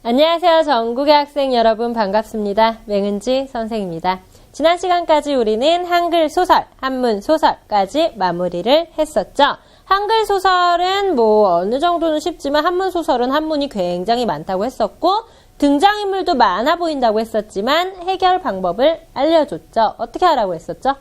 안녕하세요. 전국의 학생 여러분 반갑습니다. 맹은지 선생입니다. 지난 시간까지 우리는 한글 소설, 한문 소설까지 마무리를 했었죠. 한글 소설은 어느 정도는 쉽지만 한문 소설은 한문이 굉장히 많다고 했었고 등장인물도 많아 보인다고 했었지만 해결 방법을 알려줬죠. 어떻게 하라고 했었죠?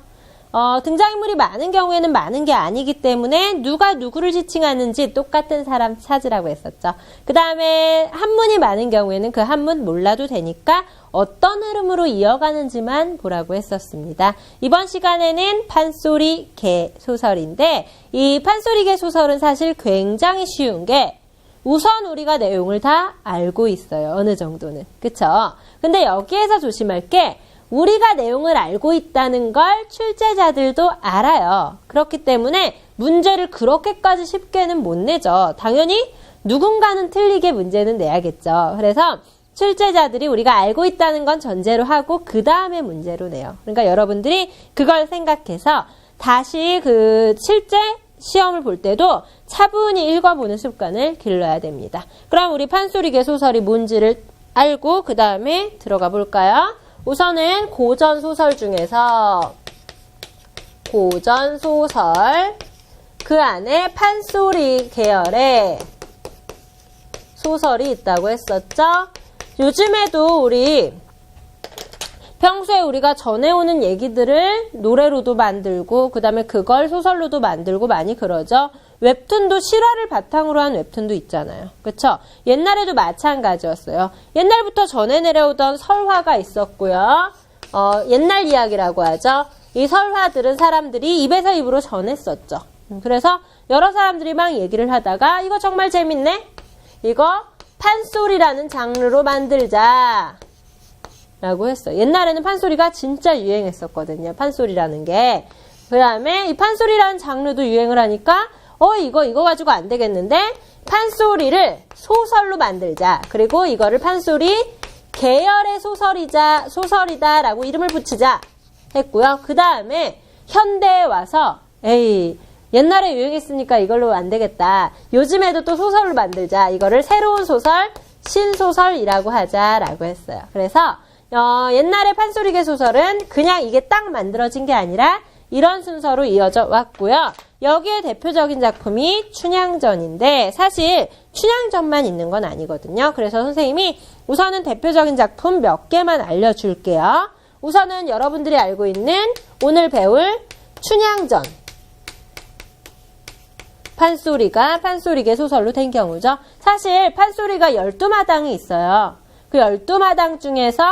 등장인물이 많은 경우에는 많은 게 아니기 때문에 누가 누구를 지칭하는지 똑같은 사람 찾으라고 했었죠. 그 다음에 한문이 많은 경우에는 그 한문 몰라도 되니까 어떤 흐름으로 이어가는지만 보라고 했었습니다. 이번 시간에는 판소리 개 소설인데 이 판소리 개 소설은 사실 굉장히 쉬운 게 우선 우리가 내용을 다 알고 있어요. 어느 정도는. 그쵸? 근데 여기에서 조심할 게 우리가 내용을 알고 있다는 걸 출제자들도 알아요. 그렇기 때문에 문제를 그렇게까지 쉽게는 못 내죠. 당연히 누군가는 틀리게 문제는 내야겠죠. 그래서 출제자들이 우리가 알고 있다는 건 전제로 하고 그 다음에 문제로 내요. 그러니까 여러분들이 그걸 생각해서 다시 실제 시험을 볼 때도 차분히 읽어보는 습관을 길러야 됩니다. 그럼 우리 판소리개 소설이 뭔지를 알고 그 다음에 들어가 볼까요? 우선은 고전소설 중에서 고전소설 그 안에 판소리 계열의 소설이 있다고 했었죠. 요즘에도 우리 평소에 우리가 전해오는 얘기들을 노래로도 만들고 그 다음에 그걸 소설로도 만들고 많이 그러죠. 웹툰도 실화를 바탕으로 한 웹툰도 있잖아요. 그쵸? 옛날에도 마찬가지였어요. 옛날부터 전해 내려오던 설화가 있었고요. 옛날 이야기라고 하죠. 이 설화들은 사람들이 입에서 입으로 전했었죠. 그래서 여러 사람들이 막 얘기를 하다가 이거 정말 재밌네? 이거 판소리라는 장르로 만들자 라고 했어요. 옛날에는 판소리가 진짜 유행했었거든요. 판소리라는 게. 그 다음에 이 판소리라는 장르도 유행을 하니까 이거 가지고 안 되겠는데 판소리를 소설로 만들자. 그리고 이거를 판소리 계열의 소설이다 라고 이름을 붙이자 했고요. 그 다음에 현대에 와서 옛날에 유행했으니까 이걸로 안 되겠다. 요즘에도 또 소설로 만들자. 이거를 새로운 소설, 신소설이라고 하자라고 했어요. 그래서 옛날에 판소리개 소설은 그냥 이게 딱 만들어진 게 아니라 이런 순서로 이어져 왔고요. 여기에 대표적인 작품이 춘향전인데 사실 춘향전만 있는 건 아니거든요. 그래서 선생님이 우선은 대표적인 작품 몇 개만 알려줄게요. 우선은 여러분들이 알고 있는 오늘 배울 춘향전. 판소리가 판소리개 소설로 된 경우죠. 사실 판소리가 12마당이 있어요. 그 12마당 중에서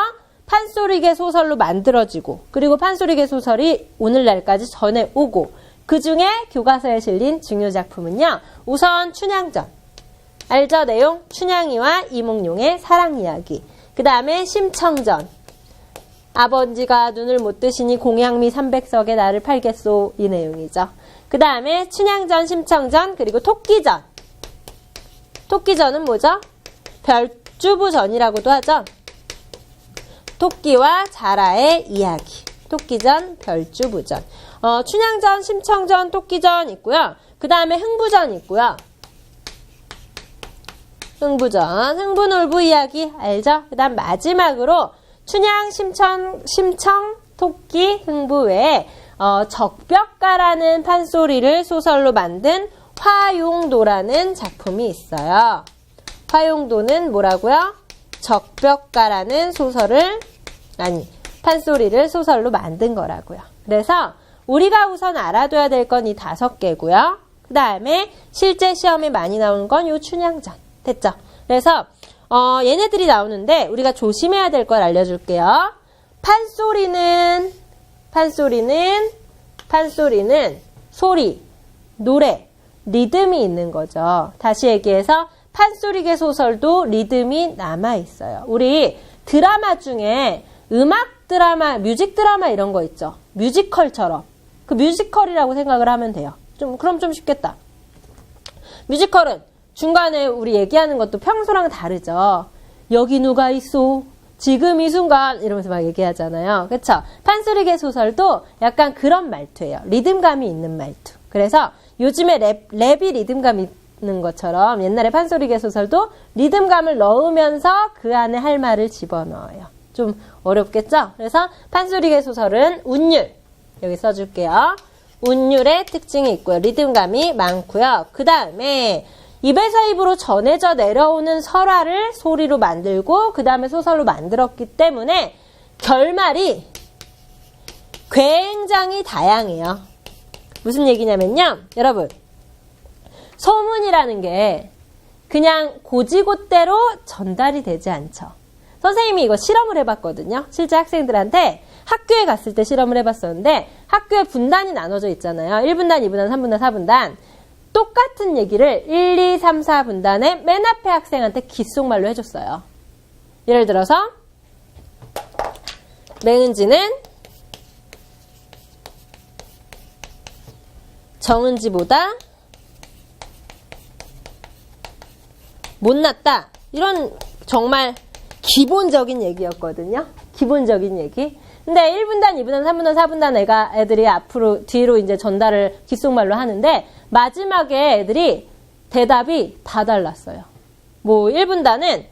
판소리개 소설로 만들어지고 그리고 판소리개 소설이 오늘날까지 전해오고 그 중에 교과서에 실린 중요 작품은요. 우선 춘향전. 알죠? 내용? 춘향이와 이몽룡의 사랑 이야기. 그 다음에 심청전. 아버지가 눈을 못 뜨시니 공양미 300석에 나를 팔겠소. 이 내용이죠. 그 다음에 춘향전, 심청전, 그리고 토끼전. 토끼전은 뭐죠? 별주부전이라고도 하죠. 토끼와 자라의 이야기. 토끼전, 별주부전. 춘향전, 심청전, 토끼전 있고요. 그 다음에 흥부전 있고요. 흥부전, 흥부놀부 이야기 알죠? 그 다음 마지막으로 춘향, 심청, 토끼, 흥부 외에 적벽가라는 판소리를 소설로 만든 화용도라는 작품이 있어요. 화용도는 뭐라고요? 적벽가라는 판소리를 소설로 만든 거라고요. 그래서 우리가 우선 알아둬야 될 건 이 5개고요. 그 다음에 실제 시험에 많이 나오는 건 이 춘향전. 됐죠? 그래서 얘네들이 나오는데 우리가 조심해야 될 걸 알려줄게요. 판소리는 소리, 노래, 리듬이 있는 거죠. 다시 얘기해서 판소리개 소설도 리듬이 남아있어요. 우리 드라마 중에 음악 드라마, 뮤직 드라마 이런 거 있죠. 뮤지컬처럼. 그 뮤지컬이라고 생각을 하면 돼요. 그럼 좀 쉽겠다. 뮤지컬은 중간에 우리 얘기하는 것도 평소랑 다르죠. 여기 누가 있소? 지금 이 순간 이러면서 막 얘기하잖아요. 그쵸? 판소리개 소설도 약간 그런 말투예요. 리듬감이 있는 말투. 그래서 요즘에 랩이 리듬감이 넣는 것처럼 옛날에 판소리개 소설도 리듬감을 넣으면서 그 안에 할 말을 집어넣어요. 좀 어렵겠죠? 그래서 판소리개 소설은 운율, 여기 써줄게요. 운율의 특징이 있고요. 리듬감이 많고요. 그 다음에 입에서 입으로 전해져 내려오는 설화를 소리로 만들고 그 다음에 소설로 만들었기 때문에 결말이 굉장히 다양해요. 무슨 얘기냐면요. 여러분, 소문이라는 게 그냥 고지고대로 전달이 되지 않죠. 선생님이 이거 실험을 해봤거든요. 실제 학생들한테 학교에 갔을 때 실험을 해봤었는데 학교에 분단이 나눠져 있잖아요. 1분단, 2분단, 3분단, 4분단. 똑같은 얘기를 1, 2, 3, 4분단의 맨 앞에 학생한테 귓속말로 해줬어요. 예를 들어서 맹은지는 정은지보다 못났다. 이런 정말 기본적인 얘기였거든요. 기본적인 얘기. 근데 1분단, 2분단, 3분단, 4분단 애들이 앞으로, 뒤로 이제 전달을 귓속말로 하는데 마지막에 애들이 대답이 다 달랐어요. 뭐 1분단은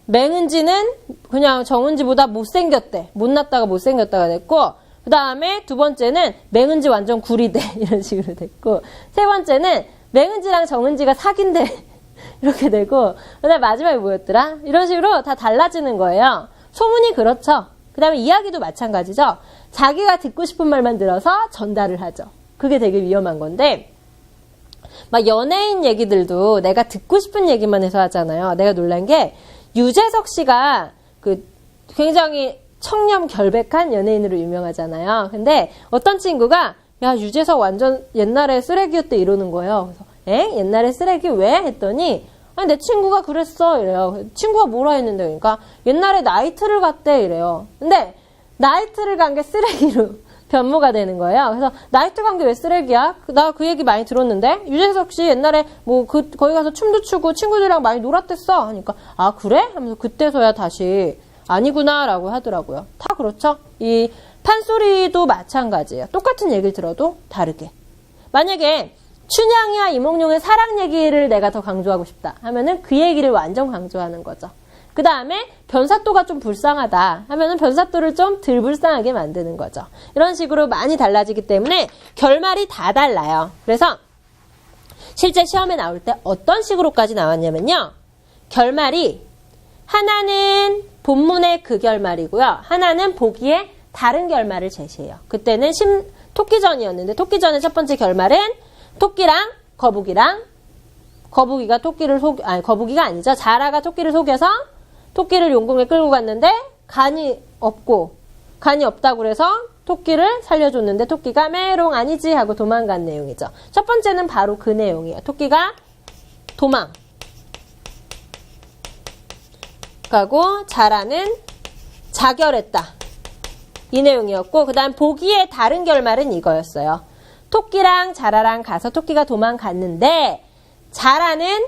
맹은지는 그냥 정은지보다 못생겼대. 못났다가 못생겼다가 됐고 그 다음에 두 번째는 맹은지 완전 구리대. 이런 식으로 됐고 세 번째는 맹은지랑 정은지가 사귄대. 이렇게 되고 그 다음에 마지막에 뭐였더라? 이런 식으로 다 달라지는 거예요. 소문이 그렇죠. 그 다음에 이야기도 마찬가지죠. 자기가 듣고 싶은 말만 들어서 전달을 하죠. 그게 되게 위험한 건데 막 연예인 얘기들도 내가 듣고 싶은 얘기만 해서 하잖아요. 내가 놀란 게 유재석 씨가 그 굉장히 청렴 결백한 연예인으로 유명하잖아요. 근데 어떤 친구가 야 유재석 완전 옛날에 쓰레기였대 이러는 거예요. 그래서 옛날에 쓰레기 왜? 했더니 아니 내 친구가 그랬어 이래요. 친구가 뭐라 했는데 그러니까 옛날에 나이트를 갔대 이래요. 근데 나이트를 간 게 쓰레기로 변모가 되는 거예요. 그래서 나이트 간 게 왜 쓰레기야? 나 그 얘기 많이 들었는데 유재석 씨 옛날에 뭐 거기 가서 춤도 추고 친구들이랑 많이 놀았댔어 하니까 아 그래? 하면서 그때서야 다시 아니구나 라고 하더라고요. 다 그렇죠. 이 판소리도 마찬가지예요. 똑같은 얘기를 들어도 다르게. 만약에 춘향이와 이몽룡의 사랑 얘기를 내가 더 강조하고 싶다 하면은 그 얘기를 완전 강조하는 거죠. 그 다음에 변사또가 좀 불쌍하다 하면은 변사또를 좀 덜 불쌍하게 만드는 거죠. 이런 식으로 많이 달라지기 때문에 결말이 다 달라요. 그래서 실제 시험에 나올 때 어떤 식으로까지 나왔냐면요. 결말이 하나는 본문의 그 결말이고요. 하나는 보기에 다른 결말을 제시해요. 그때는 토끼전이었는데 토끼전의 첫 번째 결말은 토끼랑 거북이가 토끼를 거북이가 아니죠. 자라가 토끼를 속여서 토끼를 용궁에 끌고 갔는데 간이 없다고 그래서 토끼를 살려줬는데 토끼가 메롱 아니지 하고 도망간 내용이죠. 첫 번째는 바로 그 내용이에요. 토끼가 도망가고 자라는 자결했다. 이 내용이었고 그 다음 보기에 다른 결말은 이거였어요. 토끼랑 자라랑 가서 토끼가 도망갔는데 자라는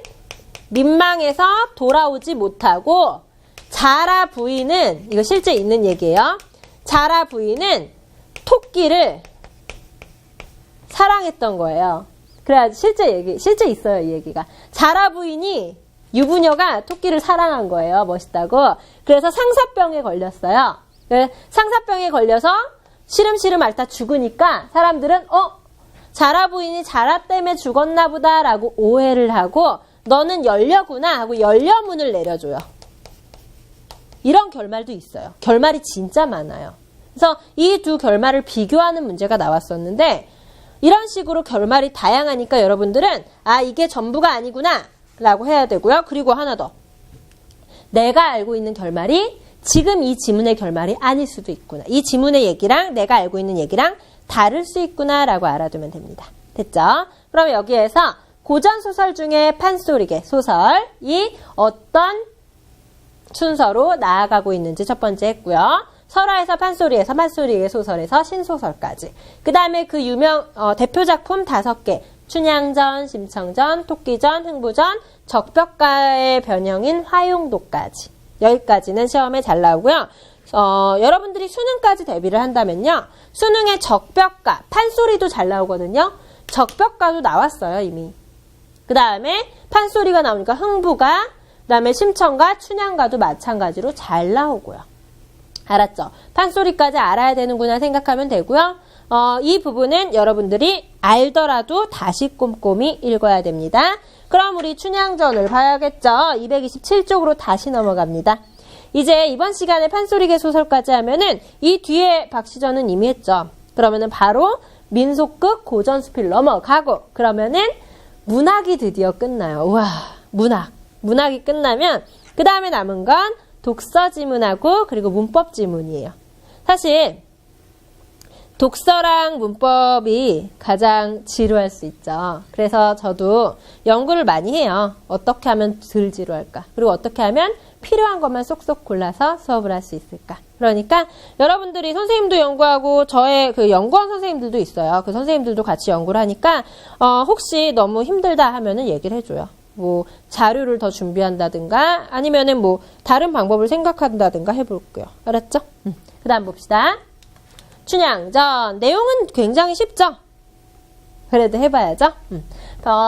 민망해서 돌아오지 못하고 자라 부인은 이거 실제 있는 얘기예요. 자라 부인은 토끼를 사랑했던 거예요. 그래야 실제 있어요, 이 얘기가. 자라 부인이 유부녀가 토끼를 사랑한 거예요. 멋있다고. 그래서 상사병에 걸렸어요. 상사병에 걸려서 시름시름 앓다 죽으니까 사람들은 자라 부인이 자라 때문에 죽었나 보다라고 오해를 하고 너는 열려구나 하고 열려문을 내려줘요. 이런 결말도 있어요. 결말이 진짜 많아요. 그래서 이 두 결말을 비교하는 문제가 나왔었는데 이런 식으로 결말이 다양하니까 여러분들은 이게 전부가 아니구나 라고 해야 되고요. 그리고 하나 더. 내가 알고 있는 결말이 지금 이 지문의 결말이 아닐 수도 있구나. 이 지문의 얘기랑 내가 알고 있는 얘기랑 다를 수 있구나 라고 알아두면 됩니다. 됐죠? 그럼 여기에서 고전소설 중에 판소리개 소설이 어떤 순서로 나아가고 있는지 첫 번째 했고요. 설화에서 판소리에서 판소리개 소설에서 신소설까지. 그 다음에 그 대표 작품 5개. 춘향전, 심청전, 토끼전, 흥부전, 적벽가의 변형인 화용도까지. 여기까지는 시험에 잘 나오고요. 여러분들이 수능까지 대비를 한다면요. 수능의 적벽가, 판소리도 잘 나오거든요. 적벽가도 나왔어요, 이미. 그 다음에 판소리가 나오니까 흥부가, 그 다음에 심청과 춘향가도 마찬가지로 잘 나오고요. 알았죠? 판소리까지 알아야 되는구나 생각하면 되고요. 이 부분은 여러분들이 알더라도 다시 꼼꼼히 읽어야 됩니다. 그럼 우리 춘향전을 봐야겠죠? 227쪽으로 다시 넘어갑니다. 이제 이번 시간에 판소리계 소설까지 하면은 이 뒤에 박시전은 이미 했죠. 그러면은 바로 민속극 고전수필 넘어가고, 그러면은 문학이 드디어 끝나요. 우와, 문학이 끝나면 그 다음에 남은 건 독서지문하고 그리고 문법지문이에요. 사실 독서랑 문법이 가장 지루할 수 있죠. 그래서 저도 연구를 많이 해요. 어떻게 하면 덜 지루할까? 그리고 어떻게 하면 필요한 것만 쏙쏙 골라서 수업을 할 수 있을까? 그러니까 여러분들이 선생님도 연구하고 저의 그 연구원 선생님들도 있어요. 그 선생님들도 같이 연구를 하니까 혹시 너무 힘들다 하면은 얘기를 해줘요. 뭐 자료를 더 준비한다든가 아니면은 뭐 다른 방법을 생각한다든가 해볼게요. 알았죠? 그 다음 봅시다. 춘향전 내용은 굉장히 쉽죠? 그래도 해봐야죠.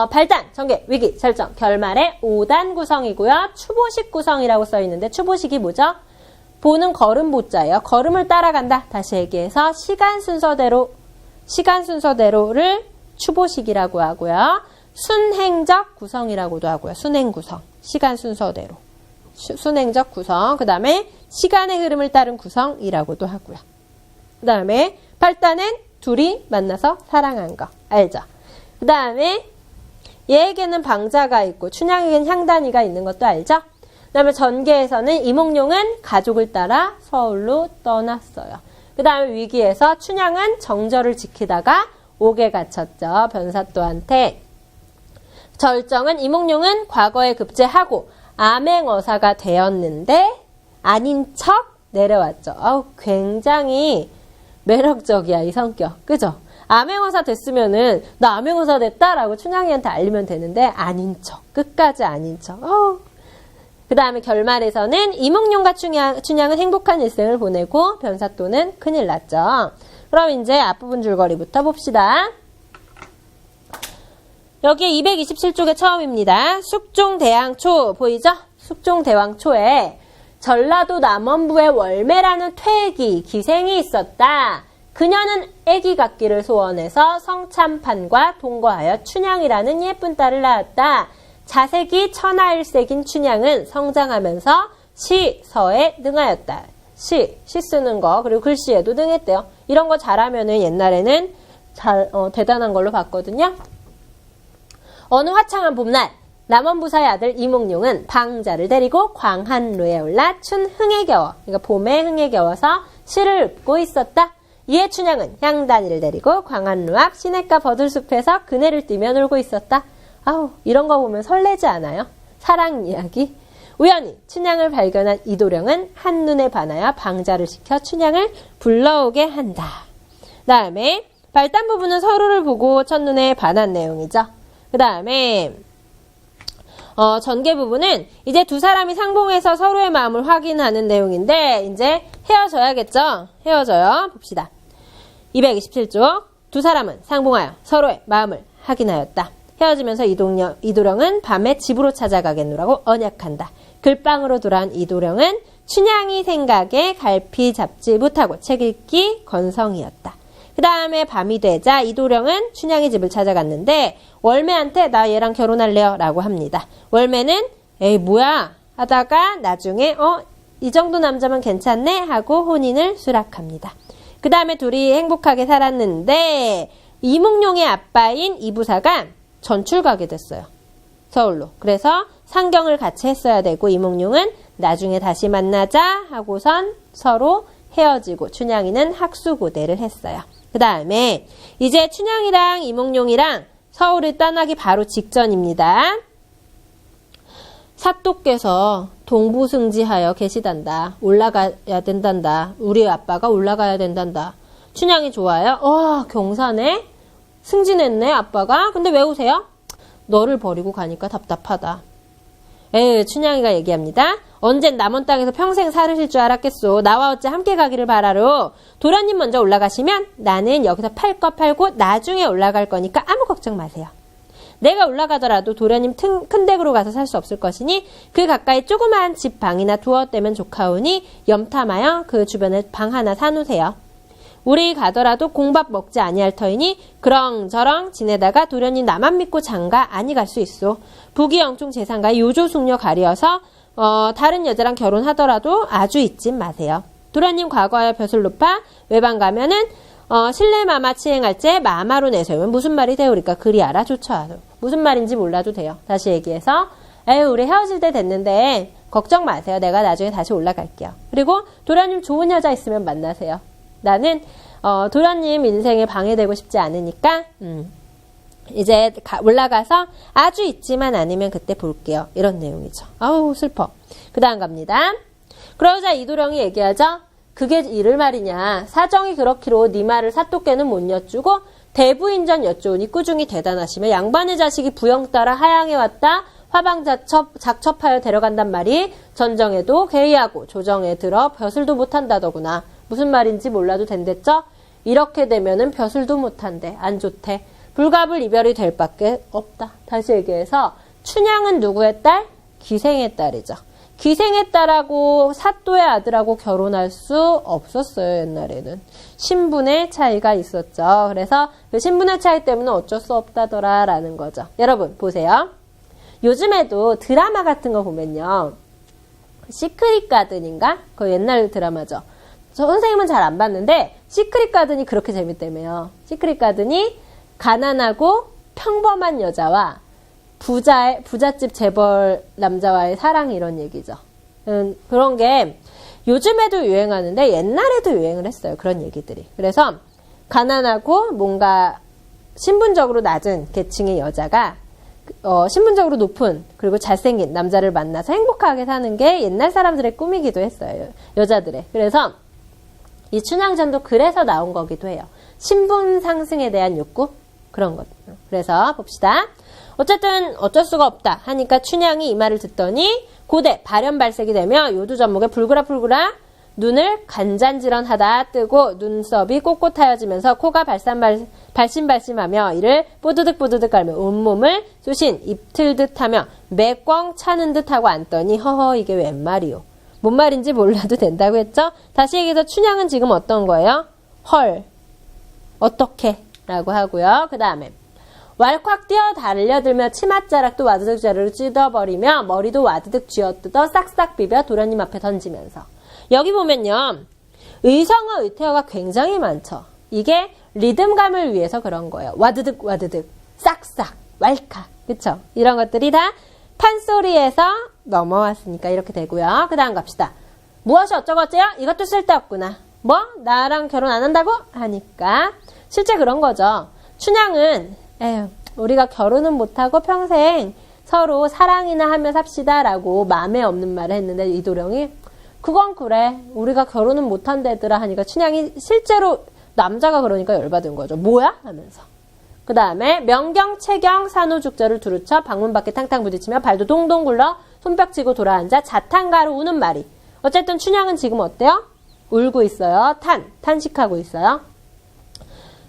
발단, 전개, 위기, 절정, 결말의 5단 구성이고요. 추보식 구성이라고 써있는데 추보식이 뭐죠? 보는 걸음 보자예요. 걸음을 따라간다. 다시 얘기해서 시간 순서대로를 추보식이라고 하고요. 순행적 구성이라고도 하고요. 순행 구성, 시간 순서대로. 순행적 구성, 그 다음에 시간의 흐름을 따른 구성이라고도 하고요. 그 다음에 발단은 둘이 만나서 사랑한 거 알죠? 그 다음에 얘에게는 방자가 있고 춘향에게는 향단이가 있는 것도 알죠? 그 다음에 전개에서는 이몽룡은 가족을 따라 서울로 떠났어요. 그 다음에 위기에서 춘향은 정절을 지키다가 옥에 갇혔죠. 변사또한테. 절정은 이몽룡은 과거에 급제하고 암행어사가 되었는데 아닌 척 내려왔죠. 굉장히 매력적이야, 이 성격. 그죠? 암행어사 됐으면은 나 암행어사 됐다라고 춘향이한테 알리면 되는데 아닌 척. 끝까지 아닌 척. 그 다음에 결말에서는 이몽룡과 춘향은 행복한 일생을 보내고 변사또는 큰일 났죠. 그럼 이제 앞부분 줄거리부터 봅시다. 여기 227쪽의 처음입니다. 숙종대왕초 보이죠? 숙종대왕초에 전라도 남원부의 월매라는 퇴기, 기생이 있었다. 그녀는 아기 갖기를 소원해서 성참판과 동거하여 춘향이라는 예쁜 딸을 낳았다. 자색이 천하일색인 춘향은 성장하면서 시, 서에 능하였다. 시 쓰는 거, 그리고 글씨에도 능했대요. 이런 거 잘하면은 옛날에는 대단한 걸로 봤거든요. 어느 화창한 봄날, 남원부사의 아들 이몽룡은 방자를 데리고 광한루에 올라 춘흥에 겨워, 그러니까 봄에 흥에 겨워서 시를 읊고 있었다. 이에 춘향은 향단이를 데리고 광한루 앞 시냇가 버들숲에서 그네를 뛰며 놀고 있었다. 이런 거 보면 설레지 않아요? 사랑 이야기. 우연히 춘향을 발견한 이도령은 한눈에 반하여 방자를 시켜 춘향을 불러오게 한다. 다음에 발단 부분은 서로를 보고 첫눈에 반한 내용이죠. 그 다음에 전개 부분은 이제 두 사람이 상봉해서 서로의 마음을 확인하는 내용인데 이제 헤어져야겠죠? 헤어져요. 봅시다. 227쪽 두 사람은 상봉하여 서로의 마음을 확인하였다. 헤어지면서 이도령은 밤에 집으로 찾아가겠노라고 언약한다. 글방으로 돌아온 이도령은 춘향이 생각에 갈피 잡지 못하고 책 읽기 건성이었다. 그 다음에 밤이 되자 이도령은 춘향이 집을 찾아갔는데 월매한테 나 얘랑 결혼할래요 라고 합니다. 월매는 에이 뭐야 하다가 나중에 이 정도 남자면 괜찮네 하고 혼인을 수락합니다. 그 다음에 둘이 행복하게 살았는데 이몽룡의 아빠인 이부사가 전출 가게 됐어요. 서울로. 그래서 상경을 같이 했어야 되고 이몽룡은 나중에 다시 만나자 하고선 서로 헤어지고 춘향이는 학수고대를 했어요. 그 다음에 이제 춘향이랑 이몽룡이랑 서울을 떠나기 바로 직전입니다. 사또께서 동부승지하여 계시단다. 올라가야 된단다. 우리 아빠가 올라가야 된단다. 춘향이 좋아요? 경사네? 승진했네 아빠가? 근데 왜 오세요? 너를 버리고 가니까 답답하다. 춘향이가 얘기합니다. 언젠 남원 땅에서 평생 살으실 줄 알았겠소. 나와 어찌 함께 가기를 바라로. 도련님 먼저 올라가시면 나는 여기서 팔 거 팔고 나중에 올라갈 거니까 아무 걱정 마세요. 내가 올라가더라도 도련님 큰 댁으로 가서 살 수 없을 것이니 그 가까이 조그마한 집 방이나 두었대면 좋카오니 염탐하여 그 주변에 방 하나 사놓으세요. 우리 가더라도 공밥 먹지 아니할 터이니 그렁저렁 지내다가 도련님 나만 믿고 장가 아니 갈 수 있소. 부귀영충 재산가에 요조숙녀 가리어서 다른 여자랑 결혼하더라도 아주 잊지 마세요. 도련님 과거하여 벼슬 높아 외방 가면은 실내마마 치행할 때 마마로 내세우면 무슨 말이 되오리까 그리 알아 좋죠. 무슨 말인지 몰라도 돼요. 다시 얘기해서 에휴 우리 헤어질 때 됐는데 걱정 마세요. 내가 나중에 다시 올라갈게요. 그리고 도련님 좋은 여자 있으면 만나세요. 나는 도련님 인생에 방해되고 싶지 않으니까 이제 올라가서 아주 있지만 않으면 그때 볼게요. 이런 내용이죠. 아우 슬퍼. 그 다음 갑니다. 그러자 이도령이 얘기하죠. 그게 이를 말이냐. 사정이 그렇기로 네 말을 사또께는 못 여쭈고 대부인전 여쭈오니 꾸중이 대단하시며 양반의 자식이 부영 따라 하양해 왔다. 화방작첩하여 데려간단 말이 전정에도 괴이하고 조정에 들어 벼슬도 못한다더구나. 무슨 말인지 몰라도 된댔죠? 이렇게 되면은 벼슬도 못한대. 안 좋대. 불갑을 이별이 될 밖에 없다. 다시 얘기해서 춘향은 누구의 딸? 기생의 딸이죠. 기생의 딸하고 사또의 아들하고 결혼할 수 없었어요. 옛날에는. 신분의 차이가 있었죠. 그래서 그 신분의 차이 때문에 어쩔 수 없다더라 라는 거죠. 여러분 보세요. 요즘에도 드라마 같은 거 보면요. 시크릿 가든인가? 그거 옛날 드라마죠. 저 선생님은 잘 안 봤는데 시크릿 가든이 그렇게 재밌다며요. 시크릿 가든이 가난하고 평범한 여자와 부잣집 재벌 남자와의 사랑 이런 얘기죠. 그런 게 요즘에도 유행하는데 옛날에도 유행을 했어요. 그런 얘기들이. 그래서 가난하고 뭔가 신분적으로 낮은 계층의 여자가 신분적으로 높은 그리고 잘생긴 남자를 만나서 행복하게 사는 게 옛날 사람들의 꿈이기도 했어요. 여자들의. 그래서 이 춘향전도 그래서 나온 거기도 해요. 신분 상승에 대한 욕구? 그런 것. 그래서 봅시다. 어쨌든 어쩔 수가 없다 하니까 춘향이 이 말을 듣더니 고대 발연발색이 되며 요두전목에 불그라 눈을 간잔지런하다 뜨고 눈썹이 꼿꼿하여지면서 코가 발심발심하며 이를 뽀드득 깔며 온몸을 쑤신 입틀듯 하며 매꽝 차는 듯하고 앉더니 허허 이게 웬 말이요. 뭔 말인지 몰라도 된다고 했죠? 다시 얘기해서 춘향은 지금 어떤 거예요? 헐 어떻게? 라고 하고요. 그 다음에 왈콱 뛰어 달려들며 치맛자락도 와드득 자르르 찢어버리며 머리도 와드득 쥐어뜯어 싹싹 비벼 도련님 앞에 던지면서 여기 보면요. 의성어 의태어가 굉장히 많죠. 이게 리듬감을 위해서 그런 거예요. 와드득 싹싹 왈칵 그쵸? 이런 것들이 다 판소리에서 넘어왔으니까 이렇게 되고요. 그 다음 갑시다. 무엇이 어쩌고저쩌요? 이것도 쓸데없구나. 뭐? 나랑 결혼 안 한다고? 하니까 실제 그런 거죠. 춘향은 에휴, 우리가 결혼은 못하고 평생 서로 사랑이나 하며 삽시다 라고 마음에 없는 말을 했는데 이도령이 그건 그래. 우리가 결혼은 못한다더라 하니까 춘향이 실제로 남자가 그러니까 열받은 거죠. 뭐야? 하면서. 그 다음에 명경, 채경, 산호죽절을 두루쳐 방문 밖에 탕탕 부딪히며 발도 동동 굴러 손뼉치고 돌아앉아 자탄가로 우는 말이. 어쨌든 춘향은 지금 어때요? 울고 있어요. 탄식하고 있어요.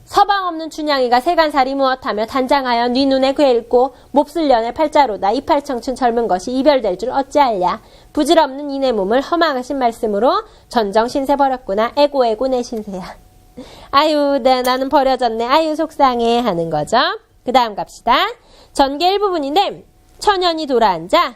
서방 없는 춘향이가 세간살이 무엇하며 단장하여 네 눈에 괴일고 몹쓸 년의 팔자로다 이팔청춘 젊은 것이 이별될 줄 어찌알랴. 부질없는 이내 몸을 험하신 말씀으로 전정 신세 버렸구나. 에고 내 신세야. 아유 나는 버려졌네. 아유 속상해 하는 거죠. 그 다음 갑시다. 전개 일부분인데 천연이 돌아앉아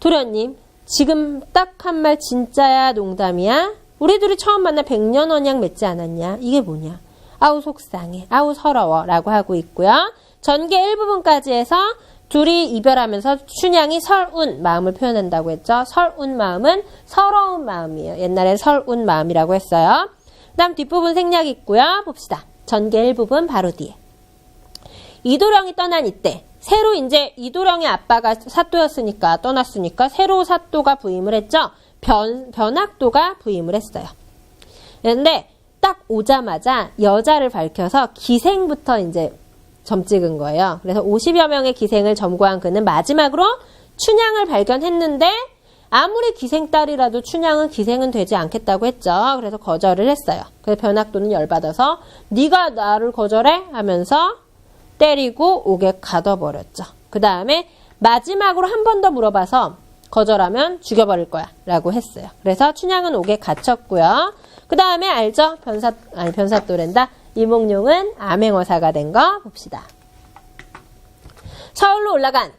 도련님 지금 딱 한 말 진짜야 농담이야? 우리 둘이 처음 만나 100년 언약 맺지 않았냐? 이게 뭐냐? 아우 속상해. 아우 서러워 라고 하고 있고요. 전개 일부분까지 해서 둘이 이별하면서 춘향이 설운 마음을 표현한다고 했죠. 설운 마음은 서러운 마음이에요. 옛날엔 설운 마음이라고 했어요. 그 다음 뒷부분 생략 있고요. 봅시다. 전개 일부분 바로 뒤에. 이도령이 떠난 이때 새로 이제 이도령의 아빠가 사또였으니까 떠났으니까 새로 사또가 부임을 했죠. 변학도가 부임을 했어요. 그런데 딱 오자마자 여자를 밝혀서 기생부터 이제 점 찍은 거예요. 그래서 50여 명의 기생을 점거한 그는 마지막으로 춘향을 발견했는데 아무리 기생딸이라도 춘향은 기생은 되지 않겠다고 했죠. 그래서 거절을 했어요. 그래서 변학도는 열받아서 네가 나를 거절해? 하면서 때리고 옥에 가둬버렸죠. 그 다음에 마지막으로 한 번 더 물어봐서 거절하면 죽여버릴 거야 라고 했어요. 그래서 춘향은 옥에 갇혔고요. 그 다음에 알죠? 변사또랜다. 이몽룡은 암행어사가 된 거 봅시다. 서울로 올라간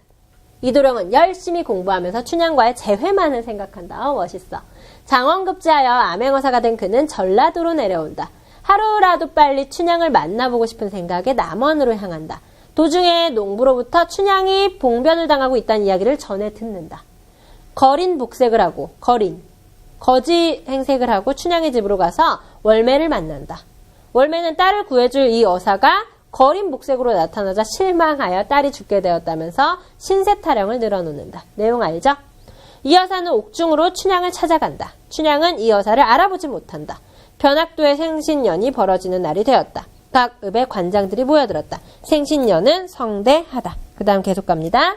이도령은 열심히 공부하면서 춘향과의 재회만을 생각한다. 멋있어. 장원급제하여 암행어사가 된 그는 전라도로 내려온다. 하루라도 빨리 춘향을 만나보고 싶은 생각에 남원으로 향한다. 도중에 농부로부터 춘향이 봉변을 당하고 있다는 이야기를 전해 듣는다. 거린 복색을 하고 거지 행색을 하고 춘향의 집으로 가서 월매를 만난다. 월매는 딸을 구해줄 이 어사가 거린 복색으로 나타나자 실망하여 딸이 죽게 되었다면서 신세 타령을 늘어놓는다. 내용 알죠? 이 여사는 옥중으로 춘향을 찾아간다. 춘향은 이 여사를 알아보지 못한다. 변학도의 생신년이 벌어지는 날이 되었다. 각 읍의 관장들이 모여들었다. 생신년은 성대하다. 그 다음 계속 갑니다.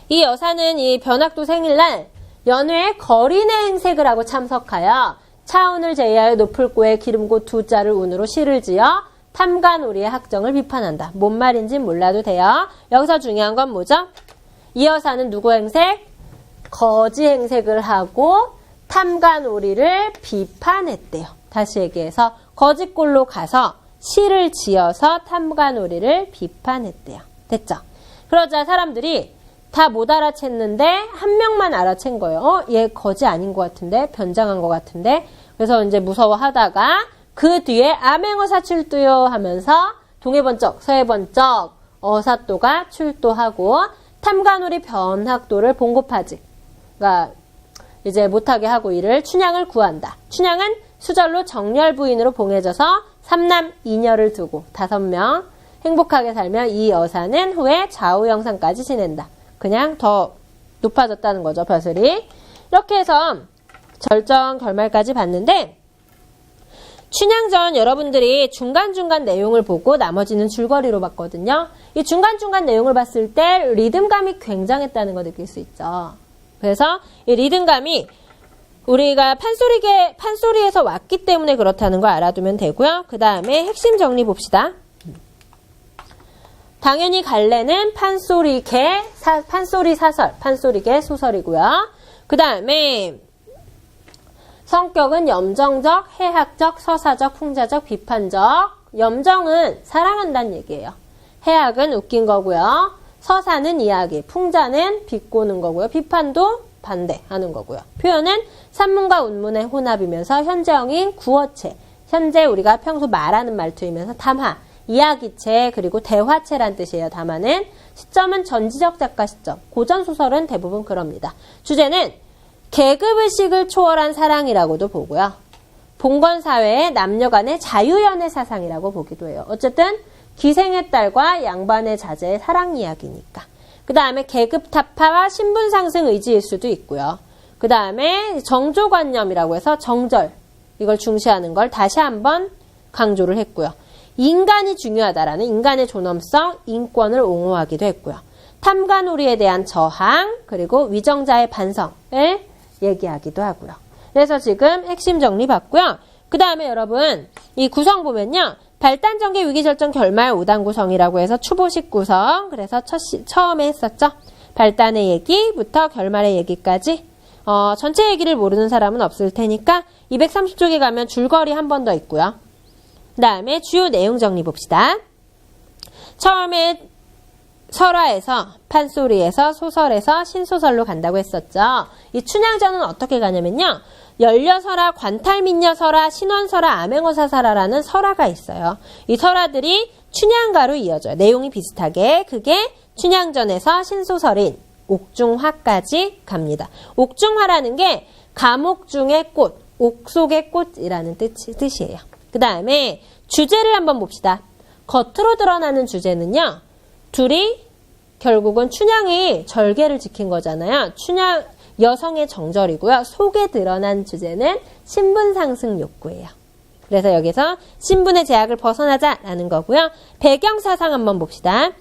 이 여사는 이 변학도 생일날 연회에 거린의 행색을 하고 참석하여 차운을 제의하여 노풀고에 기름고 2자를 운으로 시를 지어 탐관오리의 학정을 비판한다. 뭔 말인진 몰라도 돼요. 여기서 중요한 건 뭐죠? 이 여사는 누구 행색? 거지 행색을 하고 탐관오리를 비판했대요. 다시 얘기해서 거지꼴로 가서 시를 지어서 탐관오리를 비판했대요. 됐죠? 그러자 사람들이 다 못 알아챘는데 한 명만 알아챈 거예요. 얘 거지 아닌 것 같은데? 변장한 것 같은데? 그래서 이제 무서워하다가 그 뒤에 암행어사 출두요 하면서 동해번쩍 서해번쩍 어사또가 출두하고 탐관오리 변학도를 봉고파지. 그러니까 이제 못하게 하고 이를 춘향을 구한다. 춘향은 수절로 정렬 부인으로 봉해져서 3남 2녀를 두고 5명 행복하게 살며 이 여사는 후에 좌우영상까지 지낸다. 그냥 더 높아졌다는 거죠, 벼슬이. 이렇게 해서 절정 결말까지 봤는데 춘향전 여러분들이 중간중간 내용을 보고 나머지는 줄거리로 봤거든요. 이 중간중간 내용을 봤을 때 리듬감이 굉장했다는 거 느낄 수 있죠. 그래서 이 리듬감이 우리가 판소리에서 왔기 때문에 그렇다는 걸 알아두면 되고요. 그 다음에 핵심 정리 봅시다. 당연히 갈래는 판소리개, 판소리 사설, 판소리개 소설이고요. 그 다음에 성격은 염정적, 해학적, 서사적, 풍자적, 비판적. 염정은 사랑한다는 얘기예요. 해학은 웃긴 거고요. 서사는 이야기, 풍자는 비꼬는 거고요. 비판도 반대하는 거고요. 표현은 산문과 운문의 혼합이면서 현재형인 구어체, 현재 우리가 평소 말하는 말투이면서 담화, 이야기체, 그리고 대화체란 뜻이에요. 담화는. 시점은 전지적 작가 시점, 고전소설은 대부분 그럽니다. 주제는 계급의식을 초월한 사랑이라고도 보고요. 봉건사회의 남녀 간의 자유연애 사상이라고 보기도 해요. 어쨌든 기생의 딸과 양반의 자제의 사랑 이야기니까. 그 다음에 계급 타파와 신분 상승 의지일 수도 있고요. 그 다음에 정조관념이라고 해서 정절, 이걸 중시하는 걸 다시 한번 강조를 했고요. 인간이 중요하다라는 인간의 존엄성, 인권을 옹호하기도 했고요. 탐관오리에 대한 저항, 그리고 위정자의 반성을 얘기하기도 하고요. 그래서 지금 핵심 정리 봤고요. 그 다음에 여러분 이 구성 보면요. 발단전개 위기절정 결말 5단 구성이라고 해서 추보식 구성. 그래서 처음에 했었죠. 발단의 얘기부터 결말의 얘기까지. 전체 얘기를 모르는 사람은 없을 테니까 230쪽에 가면 줄거리 한 번 더 있고요. 그 다음에 주요 내용 정리 봅시다. 처음에 설화에서, 판소리에서, 소설에서 신소설로 간다고 했었죠. 이 춘향전은 어떻게 가냐면요. 연려설화, 관탈민녀설화, 신원설화, 암행어사설화라는 설화가 있어요. 이 설화들이 춘향가로 이어져요. 내용이 비슷하게. 그게 춘향전에서 신소설인 옥중화까지 갑니다. 옥중화라는 게 감옥 중의 꽃, 옥 속의 꽃이라는 뜻이에요. 그 다음에 주제를 한번 봅시다. 겉으로 드러나는 주제는요. 둘이 결국은 춘향이 절개를 지킨 거잖아요. 춘향 여성의 정절이고요. 속에 드러난 주제는 신분 상승 욕구예요. 그래서 여기서 신분의 제약을 벗어나자라는 거고요. 배경 사상 한번 봅시다.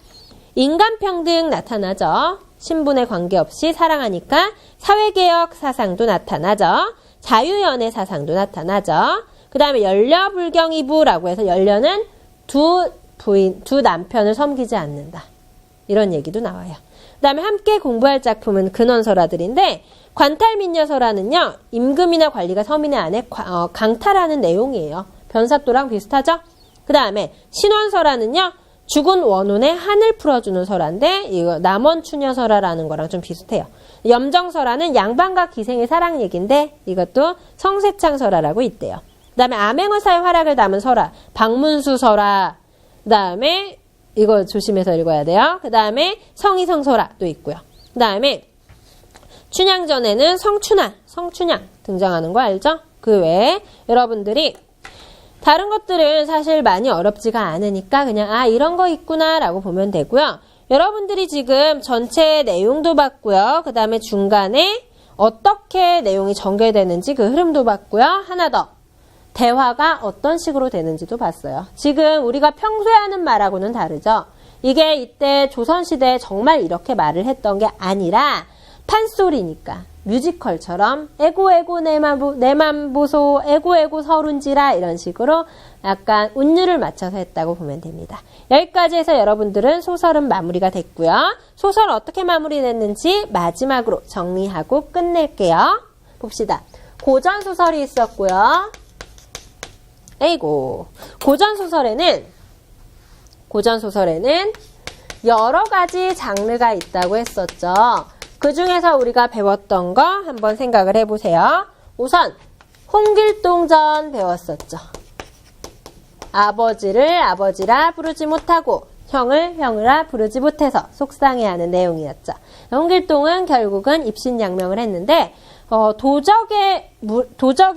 인간평등 나타나죠. 신분에 관계없이 사랑하니까 사회개혁 사상도 나타나죠. 자유연애 사상도 나타나죠. 그 다음에 연려불경이부라고 해서 연려는 두 두 남편을 섬기지 않는다. 이런 얘기도 나와요. 그 다음에 함께 공부할 작품은 근원설화들인데 관탈민녀설화는요. 임금이나 관리가 서민의 아내 강탈하는 내용이에요. 변사또랑 비슷하죠? 그 다음에 신원설화는요. 죽은 원혼의 한을 풀어주는 설화인데 이거 남원추녀설화라는 거랑 좀 비슷해요. 염정설화는 양반과 기생의 사랑 얘기인데 이것도 성세창설화라고 있대요. 그 다음에 암행어사의 활약을 담은 설화 박문수설화. 그 다음에 이거 조심해서 읽어야 돼요. 그 다음에 성희성설화도 있고요. 그 다음에 춘향전에는 성춘향 등장하는 거 알죠? 그 외에 여러분들이 다른 것들은 사실 많이 어렵지가 않으니까 그냥 이런 거 있구나 라고 보면 되고요. 여러분들이 지금 전체 내용도 봤고요. 그 다음에 중간에 어떻게 내용이 전개되는지 그 흐름도 봤고요. 하나 더. 대화가 어떤 식으로 되는지도 봤어요. 지금 우리가 평소에 하는 말하고는 다르죠. 이게 이때 조선시대에 정말 이렇게 말을 했던 게 아니라 판소리니까 뮤지컬처럼 에고 내 맘 보소 에고 서른지라 이런 식으로 약간 운율을 맞춰서 했다고 보면 됩니다. 여기까지 해서 여러분들은 소설은 마무리가 됐고요. 소설 어떻게 마무리됐는지 마지막으로 정리하고 끝낼게요. 봅시다. 고전소설이 있었고요. 고전소설에는 여러 가지 장르가 있다고 했었죠. 그 중에서 우리가 배웠던 거 한번 생각을 해보세요. 우선 홍길동전 배웠었죠. 아버지를 아버지라 부르지 못하고 형을 형이라 부르지 못해서 속상해하는 내용이었죠. 홍길동은 결국은 입신양명을 했는데 도적의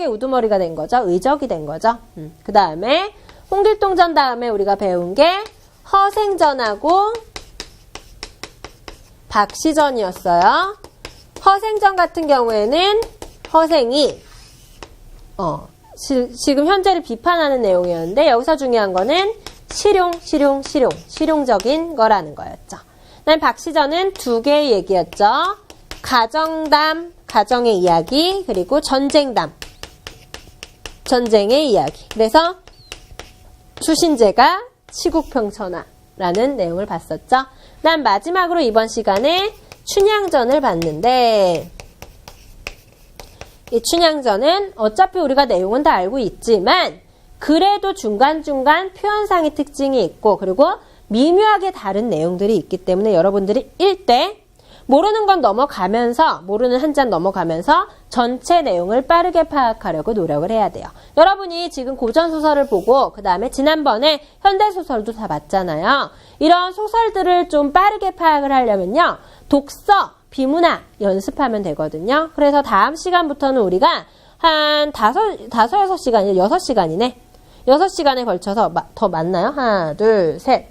우두머리가 된 거죠. 의적이 된 거죠. 그 다음에 홍길동전 다음에 우리가 배운 게 허생전하고 박시전이었어요. 허생전 같은 경우에는 허생이 지금 현재를 비판하는 내용이었는데 여기서 중요한 거는 실용적인 거라는 거였죠. 그다음에 박시전은 두 개의 얘기였죠. 가정담, 가정의 이야기, 그리고 전쟁담, 전쟁의 이야기. 그래서 추신제가 치국평천하라는 내용을 봤었죠. 그다음 마지막으로 이번 시간에 춘향전을 봤는데 이 춘향전은 어차피 우리가 내용은 다 알고 있지만 그래도 중간중간 표현상의 특징이 있고 그리고 미묘하게 다른 내용들이 있기 때문에 여러분들이 읽되 모르는 건 넘어가면서 모르는 한 잔 넘어가면서 전체 내용을 빠르게 파악하려고 노력을 해야 돼요. 여러분이 지금 고전소설을 보고 그 다음에 지난번에 현대소설도 다 봤잖아요. 이런 소설들을 좀 빠르게 파악을 하려면요. 독서, 비문학 연습하면 되거든요. 그래서 다음 시간부터는 우리가 한 6시간이네. 6시간에 걸쳐서 더 맞나요? 하나, 둘, 셋.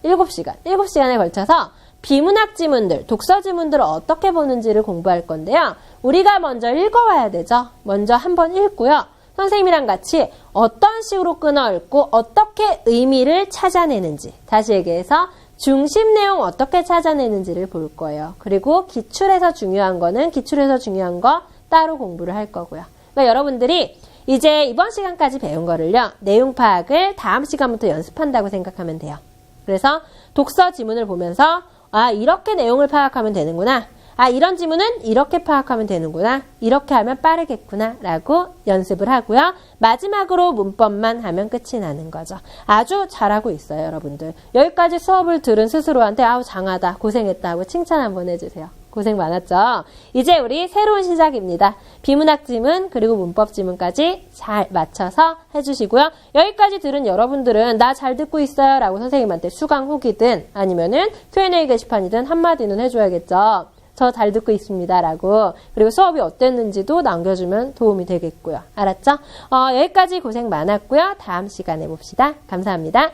7시간에 걸쳐서 비문학 지문들, 독서 지문들을 어떻게 보는지를 공부할 건데요. 우리가 먼저 읽어와야 되죠. 먼저 한번 읽고요. 선생님이랑 같이 어떤 식으로 끊어읽고 어떻게 의미를 찾아내는지 다시 얘기해서 중심 내용 어떻게 찾아내는지를 볼 거예요. 그리고 기출에서 중요한 거 따로 공부를 할 거고요. 그러니까 여러분들이 이제 이번 시간까지 배운 거를요. 내용 파악을 다음 시간부터 연습한다고 생각하면 돼요. 그래서 독서 지문을 보면서 이렇게 내용을 파악하면 되는구나. 이런 지문은 이렇게 파악하면 되는구나. 이렇게 하면 빠르겠구나. 라고 연습을 하고요. 마지막으로 문법만 하면 끝이 나는 거죠. 아주 잘하고 있어요, 여러분들. 여기까지 수업을 들은 스스로한테 장하다, 고생했다 하고 칭찬 한번 해주세요. 고생 많았죠? 이제 우리 새로운 시작입니다. 비문학 지문 그리고 문법 지문까지 잘 맞춰서 해주시고요. 여기까지 들은 여러분들은 나 잘 듣고 있어요 라고 선생님한테 수강 후기든 아니면은 Q&A 게시판이든 한마디는 해줘야겠죠. 저 잘 듣고 있습니다 라고. 그리고 수업이 어땠는지도 남겨주면 도움이 되겠고요. 알았죠? 여기까지 고생 많았고요. 다음 시간에 봅시다. 감사합니다.